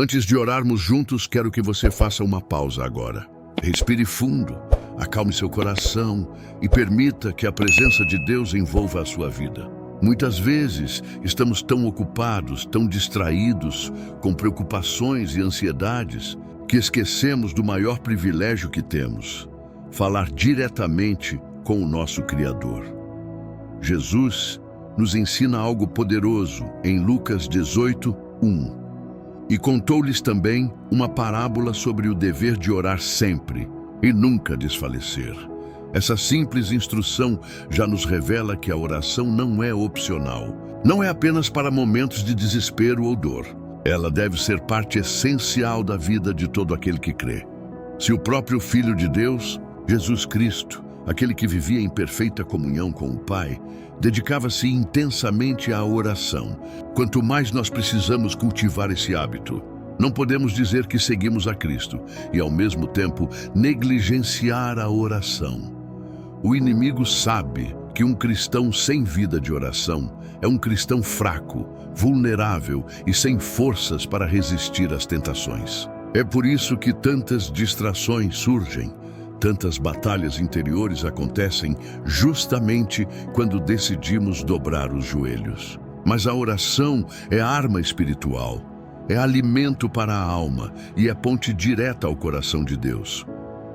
Antes de orarmos juntos, quero que você faça uma pausa agora. Respire fundo, acalme seu coração e permita que a presença de Deus envolva a sua vida. Muitas vezes estamos tão ocupados, tão distraídos, com preocupações e ansiedades, que esquecemos do maior privilégio que temos: falar diretamente com o nosso Criador. Jesus nos ensina algo poderoso em Lucas 18:1. E contou-lhes também uma parábola sobre o dever de orar sempre e nunca desfalecer. Essa simples instrução já nos revela que a oração não é opcional. Não é apenas para momentos de desespero ou dor. Ela deve ser parte essencial da vida de todo aquele que crê. Se o próprio Filho de Deus, Jesus Cristo, aquele que vivia em perfeita comunhão com o Pai, dedicava-se intensamente à oração, quanto mais nós precisamos cultivar esse hábito. Não podemos dizer que seguimos a Cristo e, ao mesmo tempo, negligenciar a oração. O inimigo sabe que um cristão sem vida de oração é um cristão fraco, vulnerável e sem forças para resistir às tentações. É por isso que tantas distrações surgem. Tantas batalhas interiores acontecem justamente quando decidimos dobrar os joelhos. Mas a oração é arma espiritual, é alimento para a alma e é ponte direta ao coração de Deus.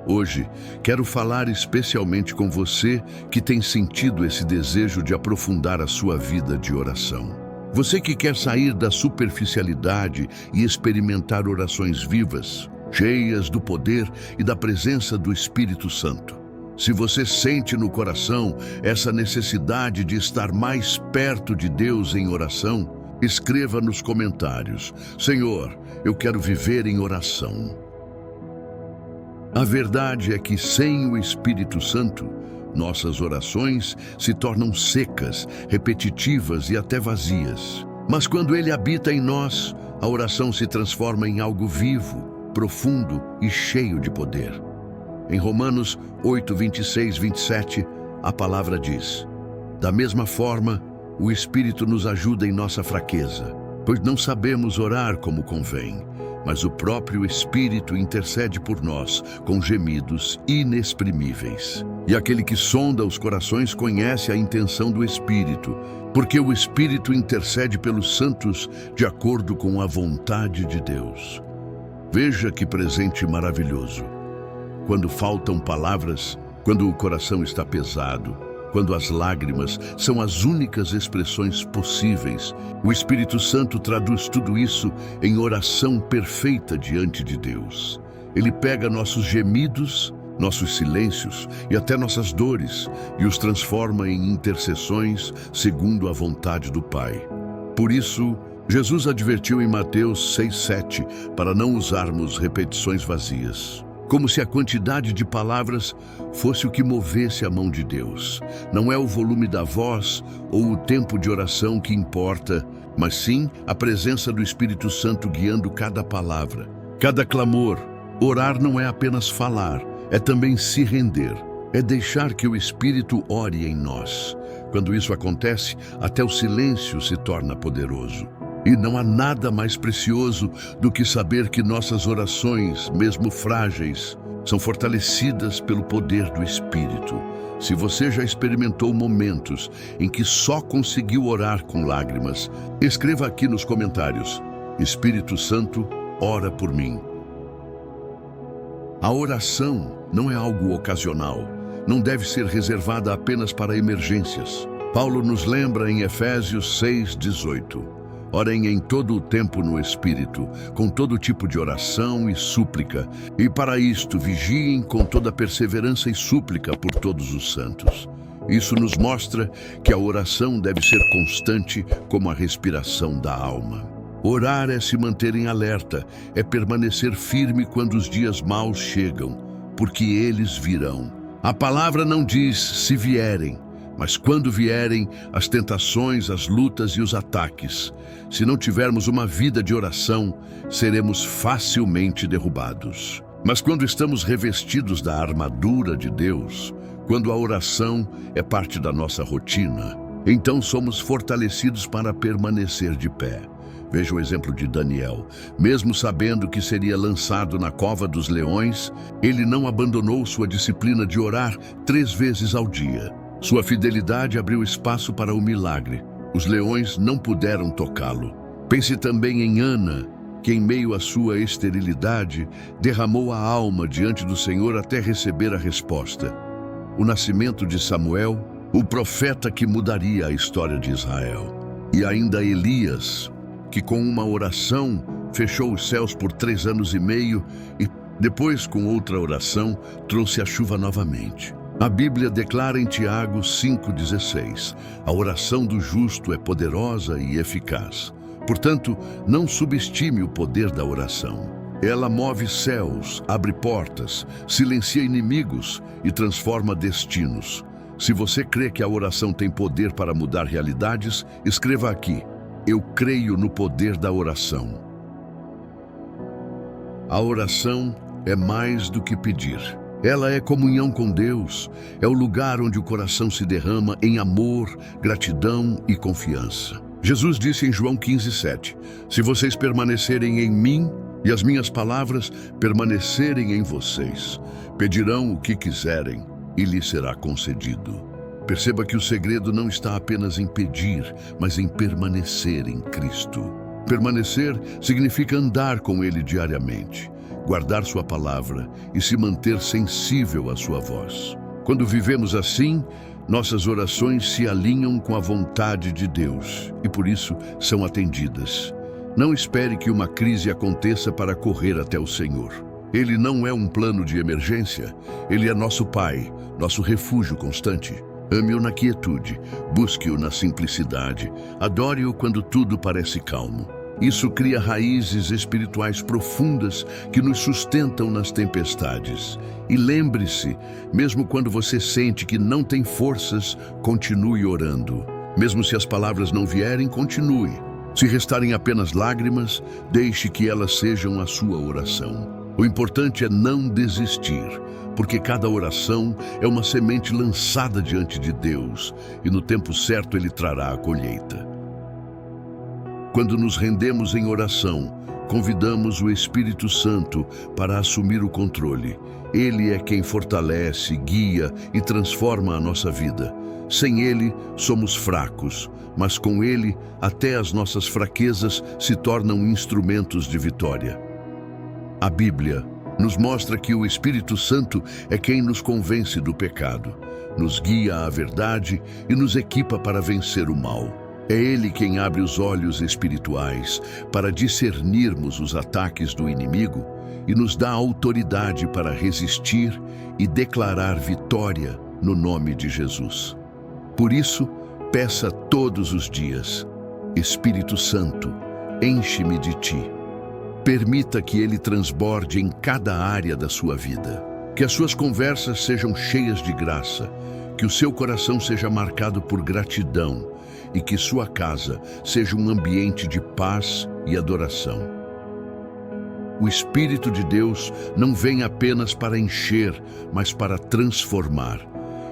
Hoje, quero falar especialmente com você que tem sentido esse desejo de aprofundar a sua vida de oração. Você que quer sair da superficialidade e experimentar orações vivas, cheias do poder e da presença do Espírito Santo. Se você sente no coração essa necessidade de estar mais perto de Deus em oração, escreva nos comentários: Senhor, eu quero viver em oração. A verdade é que sem o Espírito Santo, nossas orações se tornam secas, repetitivas e até vazias. Mas quando Ele habita em nós, a oração se transforma em algo vivo, profundo e cheio de poder. Em Romanos 8:26-27, a palavra diz: da mesma forma, o Espírito nos ajuda em nossa fraqueza, pois não sabemos orar como convém, mas o próprio Espírito intercede por nós com gemidos inexprimíveis. E aquele que sonda os corações conhece a intenção do Espírito, porque o Espírito intercede pelos santos de acordo com a vontade de Deus. Veja que presente maravilhoso. Quando faltam palavras, quando o coração está pesado, quando as lágrimas são as únicas expressões possíveis, o Espírito Santo traduz tudo isso em oração perfeita diante de Deus. Ele pega nossos gemidos, nossos silêncios e até nossas dores e os transforma em intercessões segundo a vontade do Pai. Por isso, Jesus advertiu em Mateus 6:7 para não usarmos repetições vazias, como se a quantidade de palavras fosse o que movesse a mão de Deus. Não é o volume da voz ou o tempo de oração que importa, mas sim a presença do Espírito Santo guiando cada palavra, cada clamor. Orar não é apenas falar, é também se render, é deixar que o Espírito ore em nós. Quando isso acontece, até o silêncio se torna poderoso. E não há nada mais precioso do que saber que nossas orações, mesmo frágeis, são fortalecidas pelo poder do Espírito. Se você já experimentou momentos em que só conseguiu orar com lágrimas, escreva aqui nos comentários: Espírito Santo, ora por mim. A oração não é algo ocasional, não deve ser reservada apenas para emergências. Paulo nos lembra em Efésios 6:18. Orem em todo o tempo no Espírito, com todo tipo de oração e súplica, e para isto vigiem com toda perseverança e súplica por todos os santos. Isso nos mostra que a oração deve ser constante como a respiração da alma. Orar é se manter em alerta, é permanecer firme quando os dias maus chegam, porque eles virão. A palavra não diz se vierem, mas quando vierem as tentações, as lutas e os ataques, se não tivermos uma vida de oração, seremos facilmente derrubados. Mas quando estamos revestidos da armadura de Deus, quando a oração é parte da nossa rotina, então somos fortalecidos para permanecer de pé. Veja o exemplo de Daniel. Mesmo sabendo que seria lançado na cova dos leões, ele não abandonou sua disciplina de orar 3 vezes ao dia. Sua fidelidade abriu espaço para o milagre. Os leões não puderam tocá-lo. Pense também em Ana, que em meio à sua esterilidade, derramou a alma diante do Senhor até receber a resposta. O nascimento de Samuel, o profeta que mudaria a história de Israel. E ainda Elias, que com uma oração fechou os céus por 3 anos e meio e depois, com outra oração, trouxe a chuva novamente. A Bíblia declara em Tiago 5,16: a oração do justo é poderosa e eficaz. Portanto, não subestime o poder da oração. Ela move céus, abre portas, silencia inimigos e transforma destinos. Se você crê que a oração tem poder para mudar realidades, escreva aqui: eu creio no poder da oração. A oração é mais do que pedir. Ela é comunhão com Deus, é o lugar onde o coração se derrama em amor, gratidão e confiança. Jesus disse em João 15:7, se vocês permanecerem em mim e as minhas palavras permanecerem em vocês, pedirão o que quiserem e lhes será concedido. Perceba que o segredo não está apenas em pedir, mas em permanecer em Cristo. Permanecer significa andar com Ele diariamente, guardar sua palavra e se manter sensível à sua voz. Quando vivemos assim, nossas orações se alinham com a vontade de Deus e por isso são atendidas. Não espere que uma crise aconteça para correr até o Senhor. Ele não é um plano de emergência, Ele é nosso Pai, nosso refúgio constante. Ame-o na quietude, busque-o na simplicidade, adore-o quando tudo parece calmo. Isso cria raízes espirituais profundas que nos sustentam nas tempestades. E lembre-se, mesmo quando você sente que não tem forças, continue orando. Mesmo se as palavras não vierem, continue. Se restarem apenas lágrimas, deixe que elas sejam a sua oração. O importante é não desistir, porque cada oração é uma semente lançada diante de Deus e no tempo certo Ele trará a colheita. Quando nos rendemos em oração, convidamos o Espírito Santo para assumir o controle. Ele é quem fortalece, guia e transforma a nossa vida. Sem Ele, somos fracos, mas com Ele, até as nossas fraquezas se tornam instrumentos de vitória. A Bíblia nos mostra que o Espírito Santo é quem nos convence do pecado, nos guia à verdade e nos equipa para vencer o mal. É Ele quem abre os olhos espirituais para discernirmos os ataques do inimigo e nos dá autoridade para resistir e declarar vitória no nome de Jesus. Por isso, peça todos os dias: Espírito Santo, enche-me de Ti. Permita que Ele transborde em cada área da sua vida. Que as suas conversas sejam cheias de graça, que o seu coração seja marcado por gratidão e que sua casa seja um ambiente de paz e adoração. O Espírito de Deus não vem apenas para encher, mas para transformar.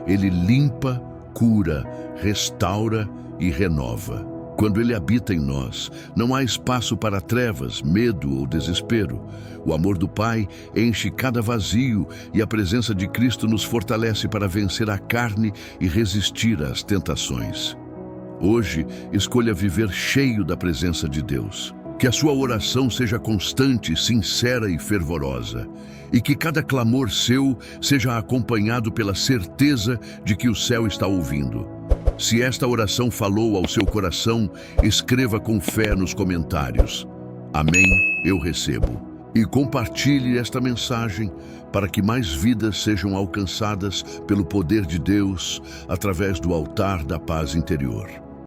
Ele limpa, cura, restaura e renova. Quando Ele habita em nós, não há espaço para trevas, medo ou desespero. O amor do Pai enche cada vazio e a presença de Cristo nos fortalece para vencer a carne e resistir às tentações. Hoje, escolha viver cheio da presença de Deus. Que a sua oração seja constante, sincera e fervorosa. E que cada clamor seu seja acompanhado pela certeza de que o céu está ouvindo. Se esta oração falou ao seu coração, escreva com fé nos comentários: Amém, eu recebo. E compartilhe esta mensagem para que mais vidas sejam alcançadas pelo poder de Deus através do altar da paz interior.